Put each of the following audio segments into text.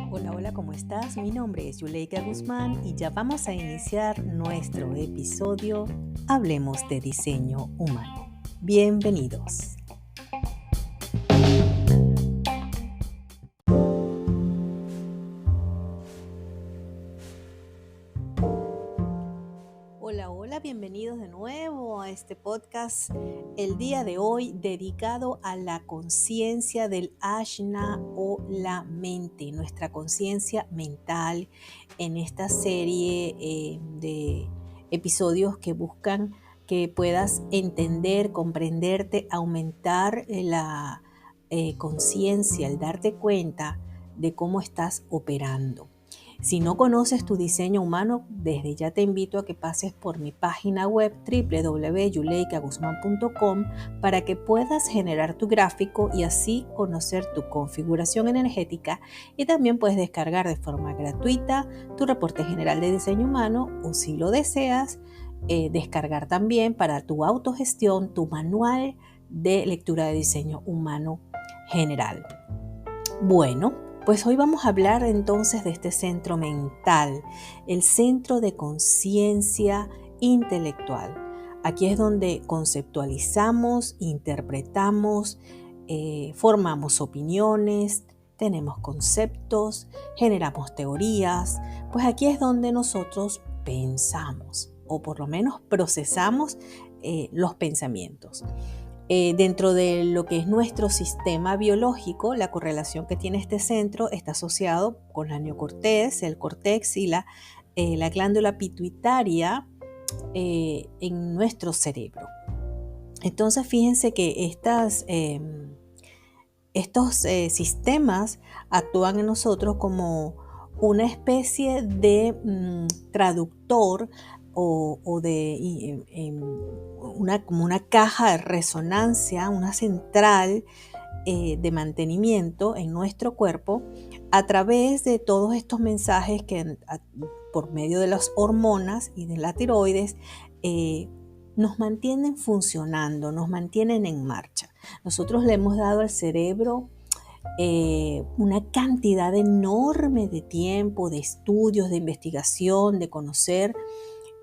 Hola, hola, ¿cómo estás? Mi nombre es Yuleika Guzmán y ya vamos a iniciar nuestro episodio Hablemos de Diseño Humano. Bienvenidos. Hola, hola, bienvenidos de nuevo a este podcast. El día de hoy dedicado a la conciencia del Ajna o la mente, nuestra conciencia mental en esta serie de episodios que buscan que puedas entender, comprenderte, aumentar la conciencia, el darte cuenta de cómo estás operando. Si no conoces tu diseño humano, desde ya te invito a que pases por mi página web www.yuleikaguzman.com para que puedas generar tu gráfico y así conocer tu configuración energética, y también puedes descargar de forma gratuita tu reporte general de diseño humano o, si lo deseas, descargar también para tu autogestión tu manual de lectura de diseño humano general. Bueno, pues hoy vamos a hablar entonces de este centro mental, el centro de conciencia intelectual. Aquí es donde conceptualizamos, interpretamos, formamos opiniones, tenemos conceptos, generamos teorías. Pues aquí es donde nosotros pensamos, o por lo menos procesamos los pensamientos. Dentro de lo que es nuestro sistema biológico, la correlación que tiene este centro está asociado con la neocortez, el córtex y la glándula pituitaria en nuestro cerebro. Entonces, fíjense que estos sistemas actúan en nosotros como una especie de traductor o de como una caja de resonancia, una central de mantenimiento en nuestro cuerpo a través de todos estos mensajes que por medio de las hormonas y de la tiroides nos mantienen funcionando, nos mantienen en marcha. Nosotros le hemos dado al cerebro una cantidad enorme de tiempo, de estudios, de investigación, de conocer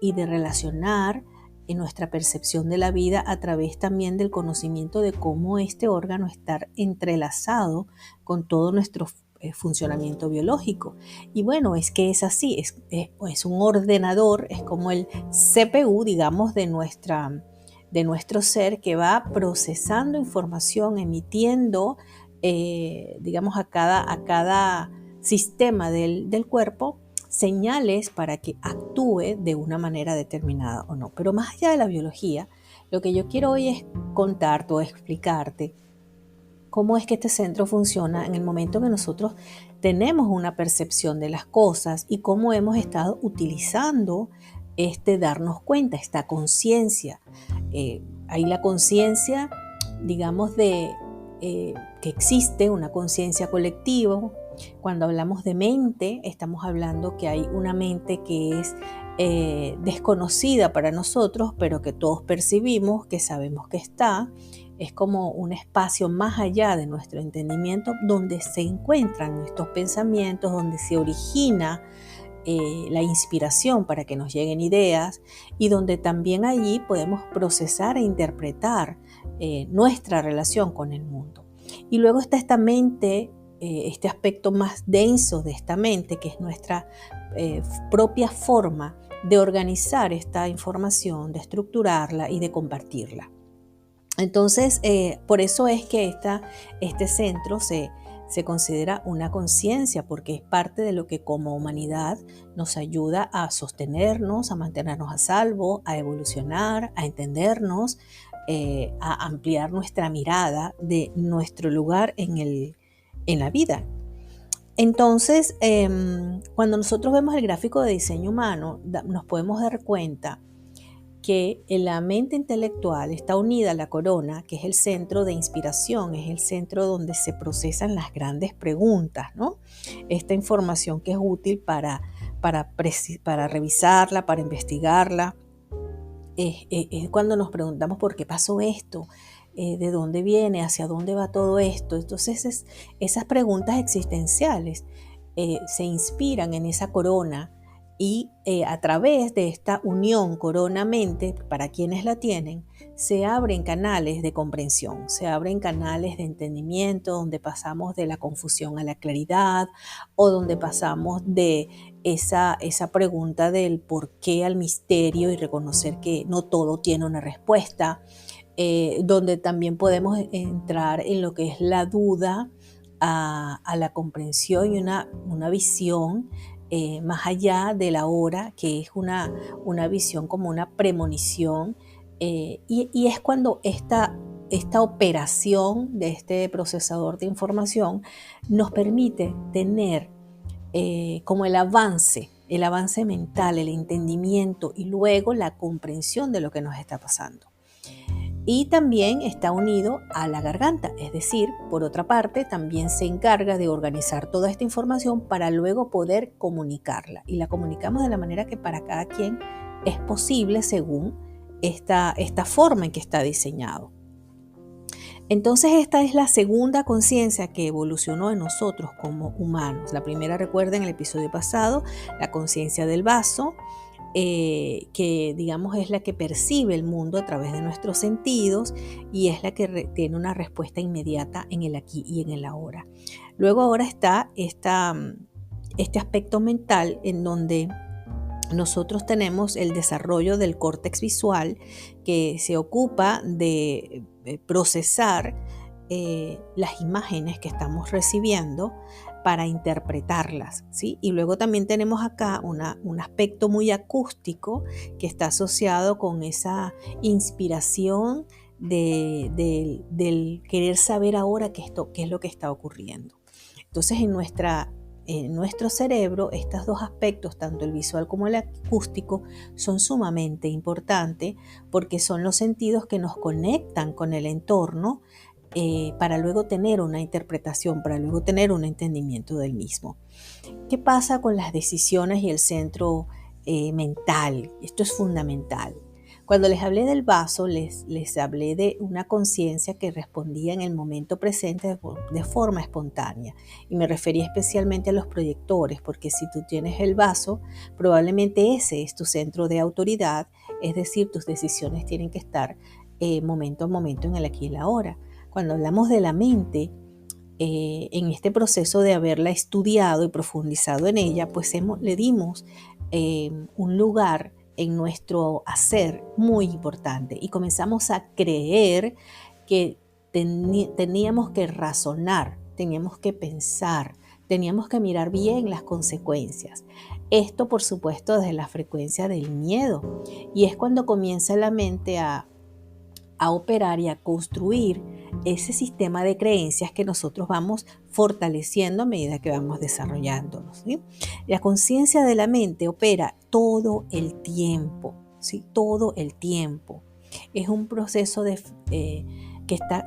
y de relacionar en nuestra percepción de la vida a través también del conocimiento de cómo este órgano está entrelazado con todo nuestro funcionamiento biológico. Y bueno, es que es así, es un ordenador, es como el CPU, digamos, de nuestro ser, que va procesando información, emitiendo, digamos, a cada sistema del cuerpo señales para que actúe de una manera determinada o no. Pero más allá de la biología, lo que yo quiero hoy es contarte o explicarte cómo es que este centro funciona en el momento que nosotros tenemos una percepción de las cosas y cómo hemos estado utilizando darnos cuenta, esta conciencia. Hay la conciencia, digamos, que existe una conciencia colectiva. Cuando hablamos de mente, estamos hablando que hay una mente que es desconocida para nosotros, pero que todos percibimos, que sabemos que está. Es como un espacio más allá de nuestro entendimiento donde se encuentran estos pensamientos, donde se origina la inspiración para que nos lleguen ideas, y donde también allí podemos procesar e interpretar nuestra relación con el mundo. Y luego está esta mente, este aspecto más denso de esta mente, que es nuestra propia forma de organizar esta información, de estructurarla y de compartirla. Entonces, por eso es que este centro se considera una conciencia, porque es parte de lo que como humanidad nos ayuda a sostenernos, a mantenernos a salvo, a evolucionar, a entendernos, a ampliar nuestra mirada de nuestro lugar en la vida. Entonces, cuando nosotros vemos el gráfico de diseño humano, nos podemos dar cuenta que la mente intelectual está unida a la corona, que es el centro de inspiración, es el centro donde se procesan las grandes preguntas, ¿no? Esta información que es útil para revisarla, para investigarla. Es cuando nos preguntamos por qué pasó esto, ¿De dónde viene? ¿Hacia dónde va todo esto? Entonces esas preguntas existenciales se inspiran en esa corona y a través de esta unión corona-mente, para quienes la tienen, se abren canales de comprensión, se abren canales de entendimiento donde pasamos de la confusión a la claridad o donde pasamos de esa pregunta del por qué al misterio y reconocer que no todo tiene una respuesta, donde también podemos entrar en lo que es la duda a la comprensión y una visión más allá de la hora, que es una visión como una premonición, y es cuando esta operación de este procesador de información nos permite tener como el avance mental, el entendimiento y luego la comprensión de lo que nos está pasando. Y también está unido a la garganta, es decir, por otra parte, también se encarga de organizar toda esta información para luego poder comunicarla. Y la comunicamos de la manera que para cada quien es posible según esta forma en que está diseñado. Entonces esta es la segunda conciencia que evolucionó en nosotros como humanos. La primera, recuerden el episodio pasado, la conciencia del vaso, que digamos es la que percibe el mundo a través de nuestros sentidos y es la que tiene una respuesta inmediata en el aquí y en el ahora. Luego ahora está este aspecto mental en donde nosotros tenemos el desarrollo del córtex visual que se ocupa de procesar las imágenes que estamos recibiendo para interpretarlas, ¿sí? Y luego también tenemos acá un aspecto muy acústico que está asociado con esa inspiración del querer saber ahora qué es lo que está ocurriendo. Entonces en nuestro cerebro, estos dos aspectos, tanto el visual como el acústico, son sumamente importantes porque son los sentidos que nos conectan con el entorno para luego tener una interpretación, para luego tener un entendimiento del mismo. ¿Qué pasa con las decisiones y el centro mental? Esto es fundamental. Cuando les hablé del vaso, les hablé de una conciencia que respondía en el momento presente de forma espontánea. Y me refería especialmente a los proyectores, porque si tú tienes el vaso, probablemente ese es tu centro de autoridad, es decir, tus decisiones tienen que estar momento a momento en el aquí y el ahora. Cuando hablamos de la mente, en este proceso de haberla estudiado y profundizado en ella, pues le dimos un lugar en nuestro hacer muy importante y comenzamos a creer que teníamos que razonar, teníamos que pensar, teníamos que mirar bien las consecuencias. Esto, por supuesto, desde la frecuencia del miedo, y es cuando comienza la mente a operar y a construir ese sistema de creencias que nosotros vamos fortaleciendo a medida que vamos desarrollándonos, ¿sí? La conciencia de la mente opera todo el tiempo, ¿sí? Todo el tiempo. Es un proceso que está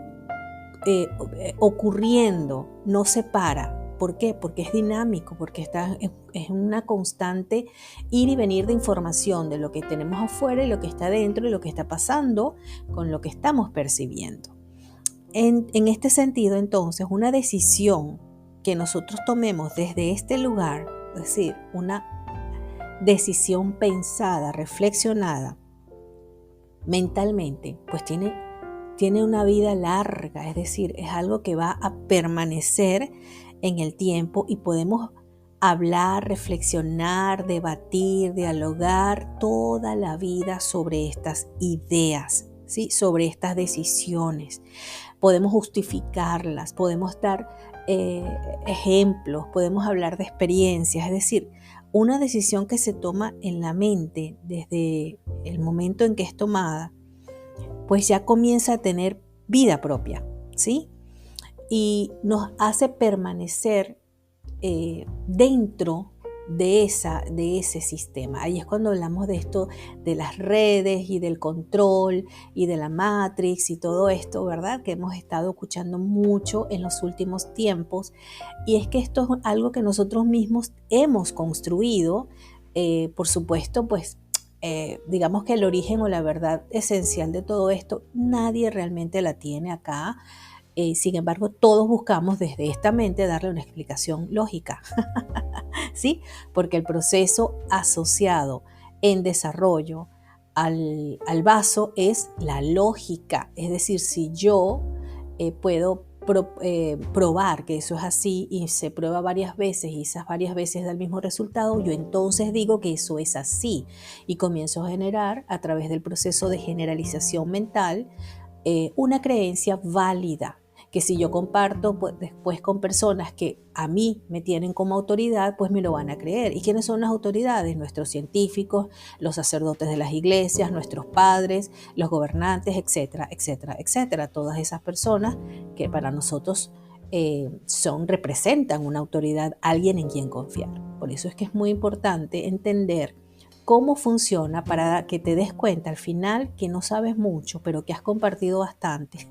ocurriendo, no se para. ¿Por qué? Porque es dinámico, porque es una constante ir y venir de información de lo que tenemos afuera y lo que está dentro y lo que está pasando con lo que estamos percibiendo. En este sentido, entonces, una decisión que nosotros tomemos desde este lugar, es decir, una decisión pensada, reflexionada mentalmente, pues tiene una vida larga, es decir, es algo que va a permanecer en el tiempo y podemos hablar, reflexionar, debatir, dialogar toda la vida sobre estas ideas, ¿sí? Sobre estas decisiones. Podemos justificarlas, podemos dar ejemplos, podemos hablar de experiencias, es decir, una decisión que se toma en la mente desde el momento en que es tomada, pues ya comienza a tener vida propia, ¿sí? Y nos hace permanecer dentro de ese sistema. Ahí es cuando hablamos de esto, de las redes y del control y de la Matrix y todo esto, ¿verdad? Que hemos estado escuchando mucho en los últimos tiempos. Y es que esto es algo que nosotros mismos hemos construido, por supuesto, pues digamos que el origen o la verdad esencial de todo esto, nadie realmente la tiene acá. Sin embargo, todos buscamos desde esta mente darle una explicación lógica, ¿sí? Porque el proceso asociado en desarrollo al vaso es la lógica. Es decir, si yo puedo probar que eso es así y se prueba varias veces y esas varias veces da el mismo resultado, yo entonces digo que eso es así y comienzo a generar a través del proceso de generalización mental una creencia válida, que si yo comparto pues, después con personas que a mí me tienen como autoridad, pues me lo van a creer. ¿Y quiénes son las autoridades? Nuestros científicos, los sacerdotes de las iglesias, nuestros padres, los gobernantes, etcétera, etcétera, etcétera. Todas esas personas que para nosotros representan una autoridad, alguien en quien confiar. Por eso es que es muy importante entender cómo funciona para que te des cuenta al final que no sabes mucho, pero que has compartido bastante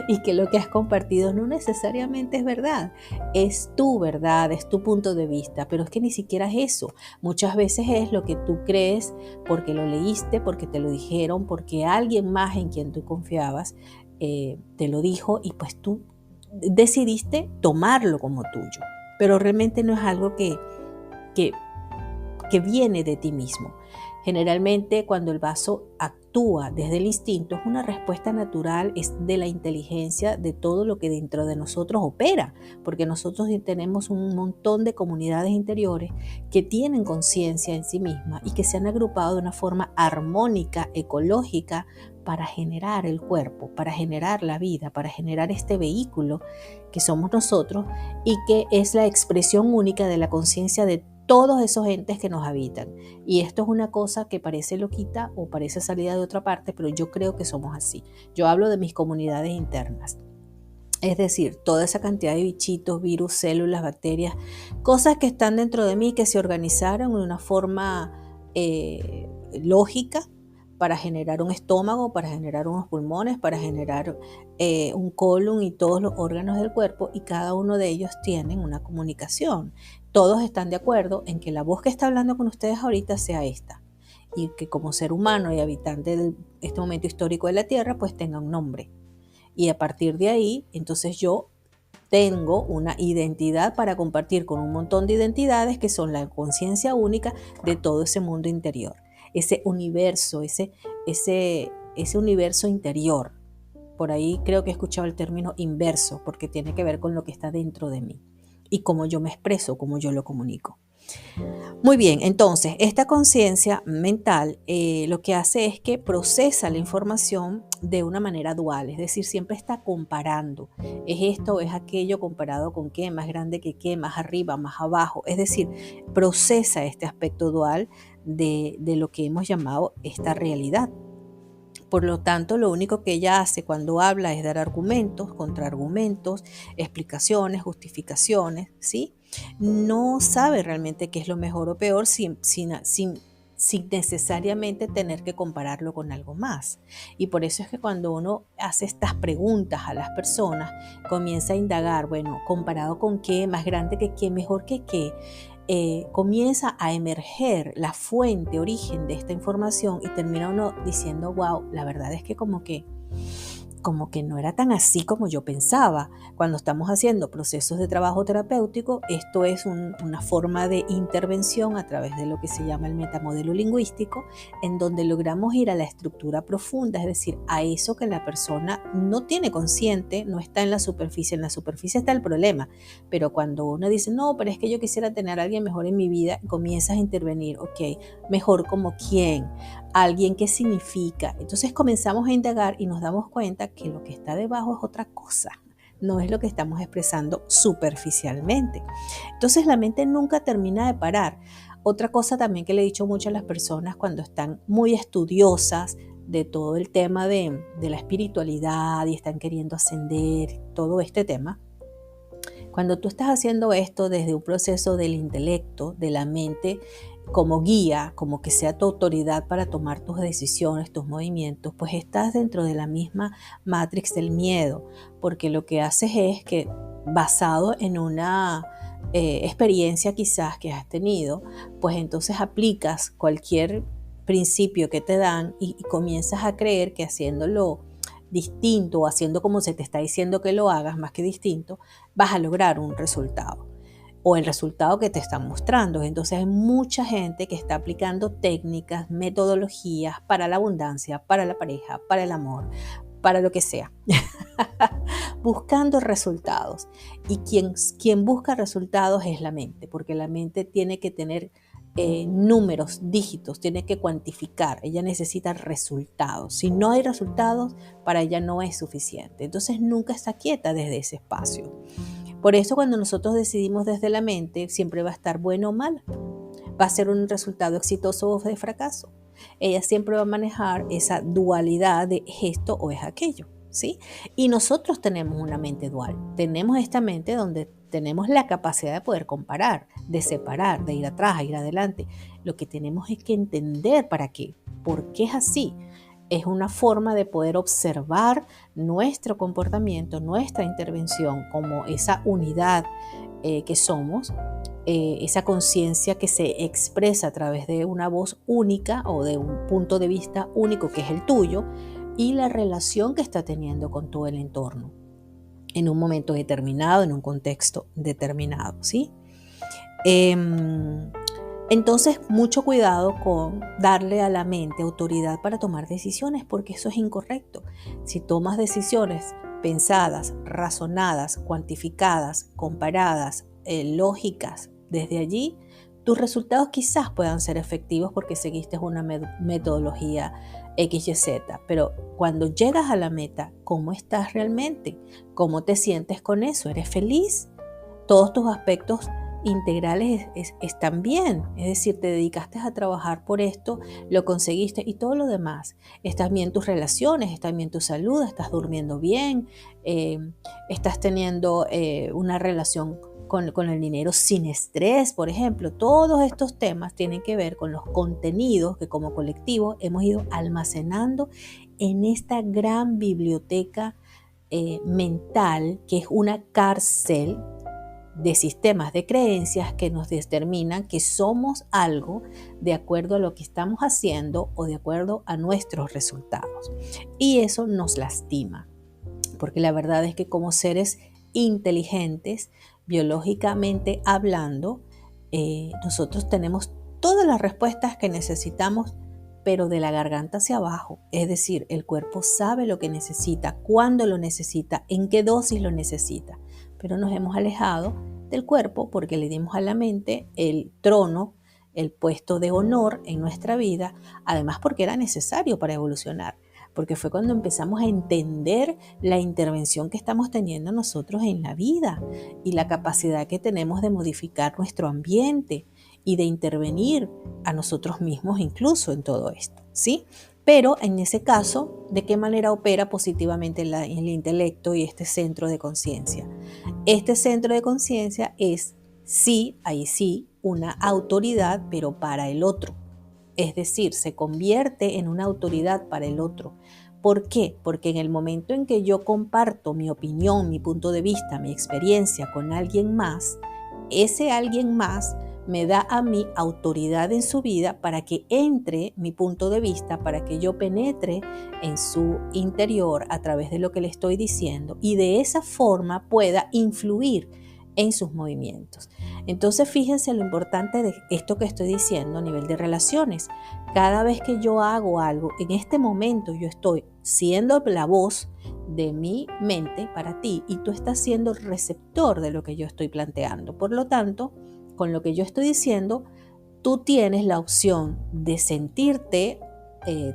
y que lo que has compartido no necesariamente es verdad. Es tu verdad, es tu punto de vista, pero es que ni siquiera es eso. Muchas veces es lo que tú crees porque lo leíste, porque te lo dijeron, porque alguien más en quien tú confiabas te lo dijo y pues tú decidiste tomarlo como tuyo. Pero realmente no es algo que viene de ti mismo. Generalmente cuando el vaso actúa desde el instinto es una respuesta natural, es de la inteligencia de todo lo que dentro de nosotros opera, porque nosotros tenemos un montón de comunidades interiores que tienen conciencia en sí mismas y que se han agrupado de una forma armónica, ecológica, para generar el cuerpo, para generar la vida, para generar este vehículo que somos nosotros y que es la expresión única de la conciencia de todos esos entes que nos habitan. Y esto es una cosa que parece loquita o parece salida de otra parte, pero yo creo que somos así. Yo hablo de mis comunidades internas. Es decir, toda esa cantidad de bichitos, virus, células, bacterias, cosas que están dentro de mí que se organizaron de una forma lógica para generar un estómago, para generar unos pulmones, para generar un colon y todos los órganos del cuerpo, y cada uno de ellos tienen una comunicación. Todos están de acuerdo en que la voz que está hablando con ustedes ahorita sea esta, y que como ser humano y habitante de este momento histórico de la Tierra, pues tenga un nombre. Y a partir de ahí, entonces yo tengo una identidad para compartir con un montón de identidades que son la conciencia única de todo ese mundo interior, ese universo, ese universo interior. Por ahí creo que he escuchado el término inverso, porque tiene que ver con lo que está dentro de mí y cómo yo me expreso, cómo yo lo comunico. Muy bien, entonces esta conciencia mental lo que hace es que procesa la información de una manera dual, es decir, siempre está comparando. ¿Es esto o es aquello comparado con qué? ¿Más grande que qué? ¿Más arriba? ¿Más abajo? Es decir, procesa este aspecto dual de lo que hemos llamado esta realidad. Por lo tanto, lo único que ella hace cuando habla es dar argumentos, contraargumentos, explicaciones, justificaciones, ¿sí? No sabe realmente qué es lo mejor o peor sin necesariamente tener que compararlo con algo más. Y por eso es que cuando uno hace estas preguntas a las personas, comienza a indagar, bueno, ¿comparado con qué? ¿Más grande que qué? ¿Mejor que qué? Comienza a emerger la fuente, origen de esta información y termina uno diciendo, wow, la verdad es que como que no era tan así como yo pensaba. Cuando estamos haciendo procesos de trabajo terapéutico, esto es una forma de intervención a través de lo que se llama el metamodelo lingüístico, en donde logramos ir a la estructura profunda, es decir, a eso que la persona no tiene consciente, no está en la superficie está el problema. Pero cuando uno dice, no, pero es que yo quisiera tener a alguien mejor en mi vida, comienzas a intervenir, ok, mejor como quién, alguien, qué significa. Entonces comenzamos a indagar y nos damos cuenta que lo que está debajo es otra cosa, no es lo que estamos expresando superficialmente. Entonces la mente nunca termina de parar. Otra cosa también que le he dicho mucho a las personas cuando están muy estudiosas de todo el tema de la espiritualidad y están queriendo ascender, todo este tema, cuando tú estás haciendo esto desde un proceso del intelecto, de la mente, como guía, como que sea tu autoridad para tomar tus decisiones, tus movimientos, pues estás dentro de la misma matrix del miedo, porque lo que haces es que basado en una experiencia quizás que has tenido, pues entonces aplicas cualquier principio que te dan y comienzas a creer que haciéndolo distinto o haciendo como se te está diciendo que lo hagas, más que distinto, vas a lograr un resultado o el resultado que te están mostrando. Entonces hay mucha gente que está aplicando técnicas, metodologías para la abundancia, para la pareja, para el amor, para lo que sea, buscando resultados. Y quien busca resultados es la mente, porque la mente tiene que tener números, dígitos, tiene que cuantificar. Ella necesita resultados. Si no hay resultados, para ella no es suficiente. Entonces nunca está quieta desde ese espacio. Por eso cuando nosotros decidimos desde la mente, siempre va a estar bueno o mal. Va a ser un resultado exitoso o de fracaso. Ella siempre va a manejar esa dualidad de es esto o es aquello, ¿sí? Y nosotros tenemos una mente dual. Tenemos esta mente donde tenemos la capacidad de poder comparar, de separar, de ir atrás, a ir adelante. Lo que tenemos es que entender para qué, por qué es así. Es una forma de poder observar nuestro comportamiento, nuestra intervención como esa unidad que somos, esa conciencia que se expresa a través de una voz única o de un punto de vista único que es el tuyo y la relación que está teniendo con todo el entorno en un momento determinado, en un contexto determinado, ¿sí? Entonces, mucho cuidado con darle a la mente autoridad para tomar decisiones, porque eso es incorrecto. Si tomas decisiones pensadas, razonadas, cuantificadas, comparadas, lógicas, desde allí, tus resultados quizás puedan ser efectivos porque seguiste una metodología XYZ, pero cuando llegas a la meta, ¿cómo estás realmente? ¿Cómo te sientes con eso? ¿Eres feliz? Todos tus aspectos integrales están bien, es decir, te dedicaste a trabajar por esto, lo conseguiste y todo lo demás. Estás bien tus relaciones, estás bien tu salud, estás durmiendo bien, estás teniendo una relación con el dinero sin estrés, por ejemplo. Todos estos temas tienen que ver con los contenidos que como colectivo hemos ido almacenando en esta gran biblioteca mental, que es una cárcel de sistemas de creencias que nos determinan que somos algo de acuerdo a lo que estamos haciendo o de acuerdo a nuestros resultados. Y eso nos lastima, porque la verdad es que como seres inteligentes, biológicamente hablando, nosotros tenemos todas las respuestas que necesitamos, pero de la garganta hacia abajo. Es decir, el cuerpo sabe lo que necesita, cuándo lo necesita, en qué dosis lo necesita. Pero nos hemos alejado del cuerpo porque le dimos a la mente el trono, el puesto de honor en nuestra vida, además porque era necesario para evolucionar, porque fue cuando empezamos a entender la intervención que estamos teniendo nosotros en la vida y la capacidad que tenemos de modificar nuestro ambiente y de intervenir a nosotros mismos incluso en todo esto, ¿sí? Pero en ese caso, ¿de qué manera opera positivamente el intelecto y este centro de conciencia? Este centro de conciencia es, sí, ahí sí, una autoridad, pero para el otro. Es decir, se convierte en una autoridad para el otro. ¿Por qué? Porque en el momento en que yo comparto mi opinión, mi punto de vista, mi experiencia con alguien más, ese alguien más me da a mí autoridad en su vida para que entre mi punto de vista, para que yo penetre en su interior a través de lo que le estoy diciendo y de esa forma pueda influir en sus movimientos. Entonces fíjense lo importante de esto que estoy diciendo a nivel de relaciones. Cada vez que yo hago algo, en este momento yo estoy siendo la voz de mi mente para ti y tú estás siendo el receptor de lo que yo estoy planteando. Por lo tanto, con lo que yo estoy diciendo, tú tienes la opción de sentirte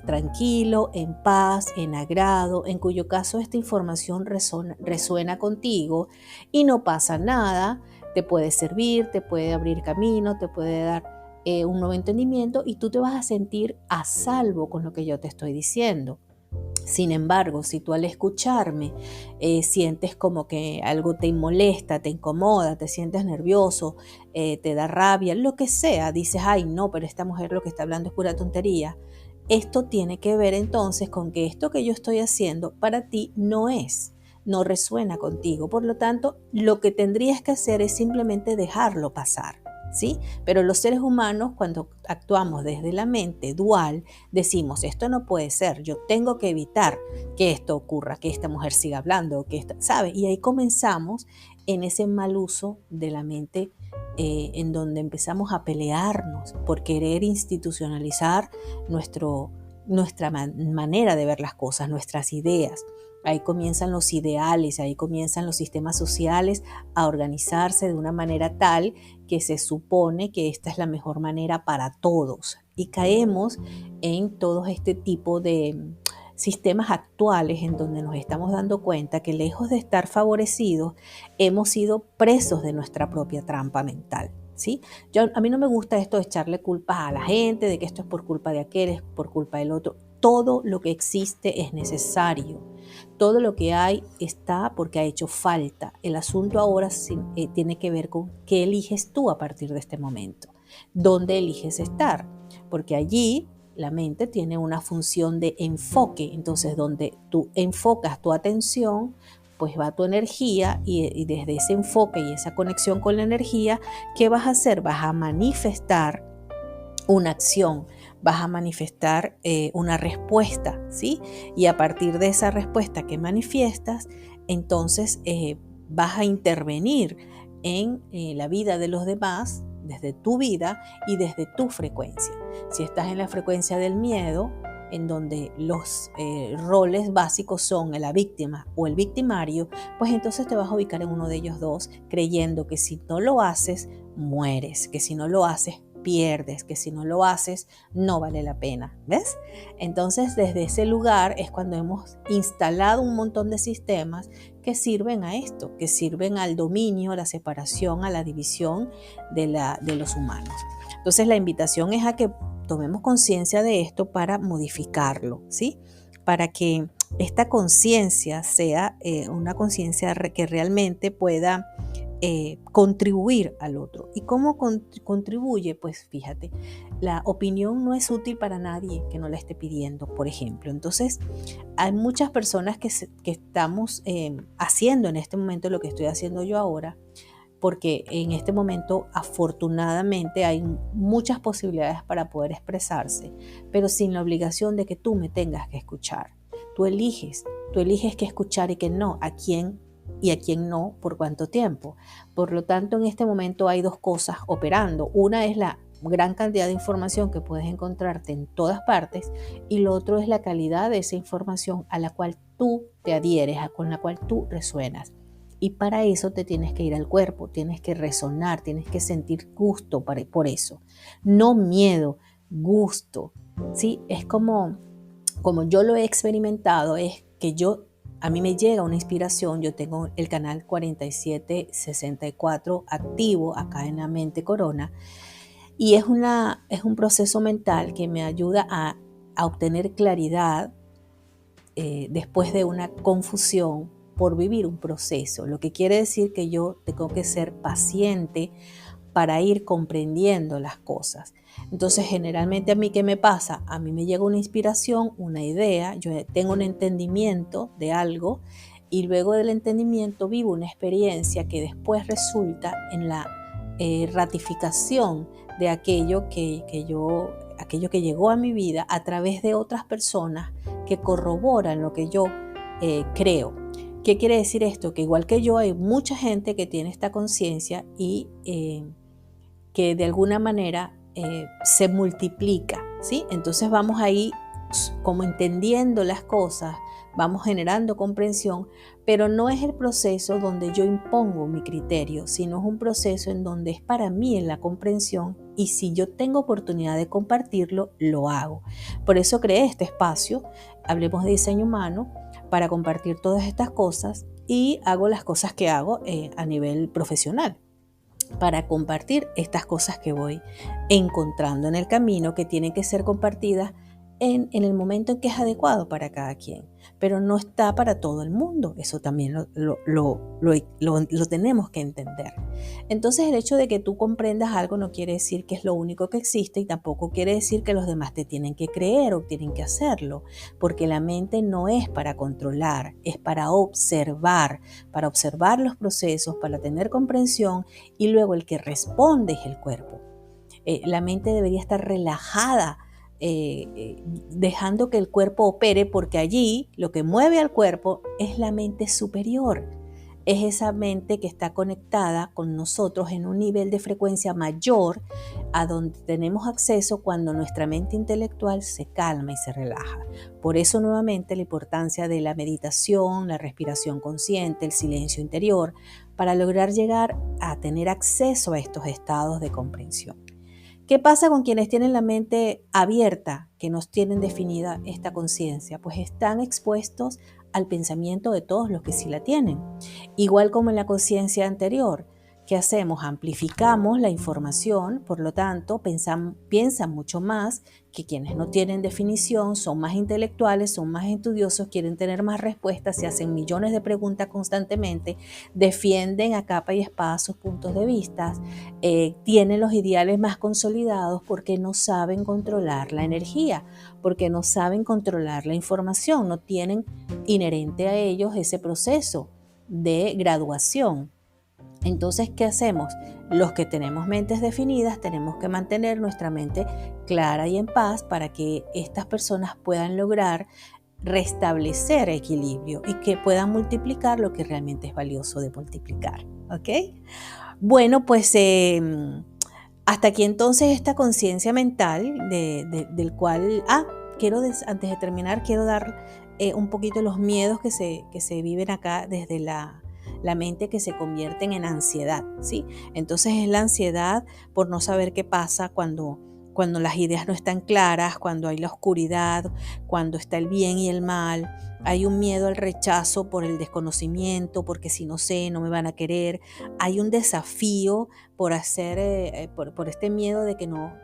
tranquilo, en paz, en agrado, en cuyo caso esta información resuena contigo y no pasa nada, te puede servir, te puede abrir camino, te puede dar un nuevo entendimiento y tú te vas a sentir a salvo con lo que yo te estoy diciendo. Sin embargo, si tú al escucharme sientes como que algo te molesta, te incomoda, te sientes nervioso, te da rabia, lo que sea, dices, ay no, pero esta mujer lo que está hablando es pura tontería. Esto tiene que ver entonces con que esto que yo estoy haciendo para ti no es. no resuena contigo. Por lo tanto, lo que tendrías que hacer es simplemente dejarlo pasar, ¿sí? Pero los seres humanos, cuando actuamos desde la mente dual, decimos, esto no puede ser, yo tengo que evitar que esto ocurra, que esta mujer siga hablando, ¿sabe? Y ahí comenzamos en ese mal uso de la mente, en donde empezamos a pelearnos por querer institucionalizar nuestra manera de ver las cosas, nuestras ideas. Ahí comienzan los ideales, ahí comienzan los sistemas sociales a organizarse de una manera tal que se supone que esta es la mejor manera para todos. Y caemos en todo este tipo de sistemas actuales en donde nos estamos dando cuenta que lejos de estar favorecidos, hemos sido presos de nuestra propia trampa mental. ¿Sí? A mí no me gusta esto de echarle culpas a la gente, de que esto es por culpa de aquel, es por culpa del otro. Todo lo que existe es necesario. Todo lo que hay está porque ha hecho falta. El asunto ahora tiene que ver con qué eliges tú a partir de este momento. ¿Dónde eliges estar? Porque allí la mente tiene una función de enfoque. Entonces, donde tú enfocas tu atención, pues va tu energía y desde ese enfoque y esa conexión con la energía, ¿qué vas a hacer? Vas a manifestar una acción, vas a manifestar una respuesta, ¿sí? Y a partir de esa respuesta que manifiestas, entonces vas a intervenir en la vida de los demás, desde tu vida y desde tu frecuencia. Si estás en la frecuencia del miedo, en donde los roles básicos son la víctima o el victimario, pues entonces te vas a ubicar en uno de ellos dos, creyendo que si no lo haces, mueres, que si no lo haces, pierdes, que si no lo haces, no vale la pena, ¿ves? Entonces, desde ese lugar es cuando hemos instalado un montón de sistemas que sirven a esto, que sirven al dominio, a la separación, a la división de los humanos. Entonces, la invitación es a que tomemos conciencia de esto para modificarlo, ¿sí? Para que esta conciencia sea una conciencia que realmente pueda contribuir al otro. ¿Y cómo contribuye? Pues fíjate, la opinión no es útil para nadie que no la esté pidiendo, por ejemplo. Entonces, hay muchas personas que estamos haciendo en este momento lo que estoy haciendo yo ahora, porque en este momento afortunadamente hay muchas posibilidades para poder expresarse, pero sin la obligación de que tú me tengas que escuchar. Tú eliges qué escuchar y qué no, a quién y a quién no, por cuánto tiempo. Por lo tanto, en este momento hay dos cosas operando. Una es la gran cantidad de información que puedes encontrarte en todas partes y lo otro es la calidad de esa información a la cual tú te adhieres, con la cual tú resuenas. Y para eso te tienes que ir al cuerpo, tienes que resonar, tienes que sentir gusto por eso. No miedo, gusto. ¿Sí? Es como yo lo he experimentado, es que a mí me llega una inspiración. Yo tengo el canal 4764 activo acá en la mente Corona y es un proceso mental que me ayuda a obtener claridad después de una confusión por vivir un proceso, lo que quiere decir que yo tengo que ser paciente para ir comprendiendo las cosas. Entonces, generalmente a mí, ¿qué me pasa? A mí me llega una inspiración, una idea, yo tengo un entendimiento de algo y luego del entendimiento vivo una experiencia que después resulta en la ratificación de aquello que llegó a mi vida a través de otras personas que corroboran lo que yo creo. ¿Qué quiere decir esto? Que igual que yo hay mucha gente que tiene esta conciencia y que de alguna manera se multiplica, ¿sí? Entonces vamos ahí como entendiendo las cosas, vamos generando comprensión, pero no es el proceso donde yo impongo mi criterio, sino es un proceso en donde es para mí en la comprensión y si yo tengo oportunidad de compartirlo, lo hago. Por eso creé este espacio, Hablemos de Diseño Humano, para compartir todas estas cosas y hago las cosas que hago a nivel profesional, para compartir estas cosas que voy encontrando en el camino que tienen que ser compartidas en el momento en que es adecuado para cada quien, pero no está para todo el mundo. Eso también lo tenemos que entender. Entonces, el hecho de que tú comprendas algo no quiere decir que es lo único que existe y tampoco quiere decir que los demás te tienen que creer o tienen que hacerlo, porque la mente no es para controlar, es para observar los procesos, para tener comprensión, y luego el que responde es el cuerpo. La mente debería estar relajada, dejando que el cuerpo opere, porque allí lo que mueve al cuerpo es la mente superior. Es esa mente que está conectada con nosotros en un nivel de frecuencia mayor a donde tenemos acceso cuando nuestra mente intelectual se calma y se relaja. Por eso nuevamente la importancia de la meditación, la respiración consciente, el silencio interior, para lograr llegar a tener acceso a estos estados de comprensión. ¿Qué pasa con quienes tienen la mente abierta, que no tienen definida esta conciencia? Pues están expuestos al pensamiento de todos los que sí la tienen. Igual como en la conciencia anterior, ¿qué hacemos? Amplificamos la información, por lo tanto, piensan mucho más que quienes no tienen definición, son más intelectuales, son más estudiosos, quieren tener más respuestas, se hacen millones de preguntas constantemente, defienden a capa y espada sus puntos de vista, tienen los ideales más consolidados porque no saben controlar la energía, porque no saben controlar la información, no tienen inherente a ellos ese proceso de graduación. Entonces, ¿qué hacemos? Los que tenemos mentes definidas tenemos que mantener nuestra mente clara y en paz para que estas personas puedan lograr restablecer equilibrio y que puedan multiplicar lo que realmente es valioso de multiplicar. ¿Ok? Bueno, pues hasta aquí entonces esta conciencia mental del cual, antes de terminar, quiero dar un poquito los miedos que se viven acá desde la mente, que se convierten en ansiedad, ¿sí? Entonces es la ansiedad por no saber qué pasa cuando las ideas no están claras, cuando hay la oscuridad, cuando está el bien y el mal. Hay un miedo al rechazo por el desconocimiento, porque si no sé, no me van a querer. Hay un desafío por hacer, por este miedo de que no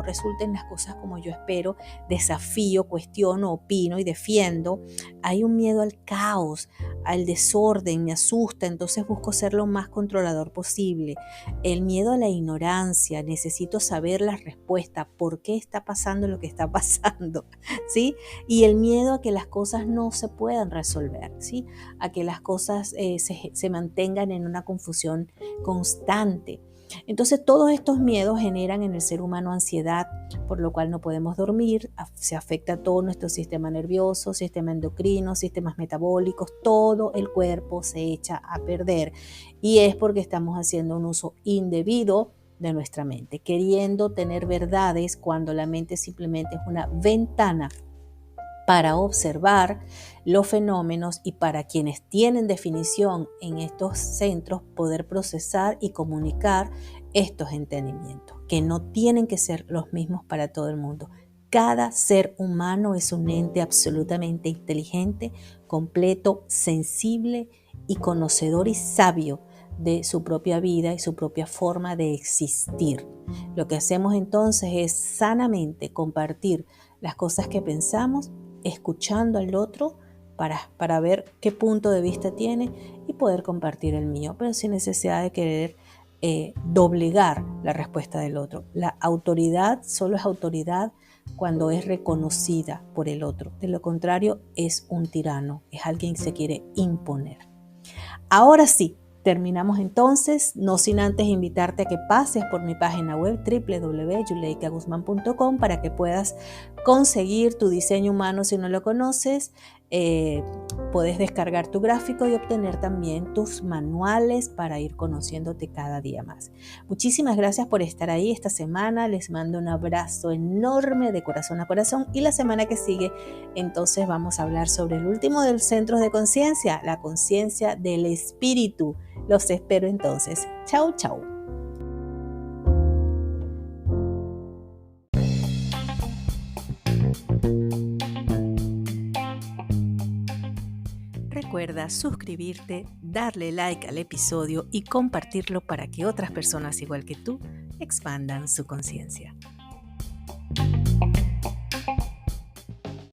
resulten las cosas como yo espero. Desafío, cuestiono, opino y defiendo. Hay un miedo al caos, al desorden, me asusta, entonces busco ser lo más controlador posible. El miedo a la ignorancia, necesito saber la respuesta, por qué está pasando lo que está pasando, ¿sí? Y el miedo a que las cosas no se puedan resolver, ¿sí? A que las cosas se mantengan en una confusión constante. Entonces todos estos miedos generan en el ser humano ansiedad, por lo cual no podemos dormir, se afecta todo nuestro sistema nervioso, sistema endocrino, sistemas metabólicos, todo el cuerpo se echa a perder, y es porque estamos haciendo un uso indebido de nuestra mente, queriendo tener verdades cuando la mente simplemente es una ventana para observar los fenómenos y para quienes tienen definición en estos centros poder procesar y comunicar estos entendimientos, que no tienen que ser los mismos para todo el mundo. Cada ser humano es un ente absolutamente inteligente, completo, sensible y conocedor y sabio de su propia vida y su propia forma de existir. Lo que hacemos entonces es sanamente compartir las cosas que pensamos, escuchando al otro para ver qué punto de vista tiene y poder compartir el mío, pero sin necesidad de querer doblegar la respuesta del otro. La autoridad solo es autoridad cuando es reconocida por el otro. De lo contrario, es un tirano, es alguien que se quiere imponer. Ahora sí, terminamos entonces, no sin antes invitarte a que pases por mi página web www.yuleikaguzman.com para que puedas conseguir tu diseño humano si no lo conoces. Puedes descargar tu gráfico y obtener también tus manuales para ir conociéndote cada día más. Muchísimas gracias por estar ahí esta semana. Les mando un abrazo enorme de corazón a corazón, y la semana que sigue entonces vamos a hablar sobre el último de los centros de conciencia, la conciencia del espíritu. Los espero entonces. Chau, chau. Recuerda suscribirte, darle like al episodio y compartirlo para que otras personas igual que tú expandan su conciencia.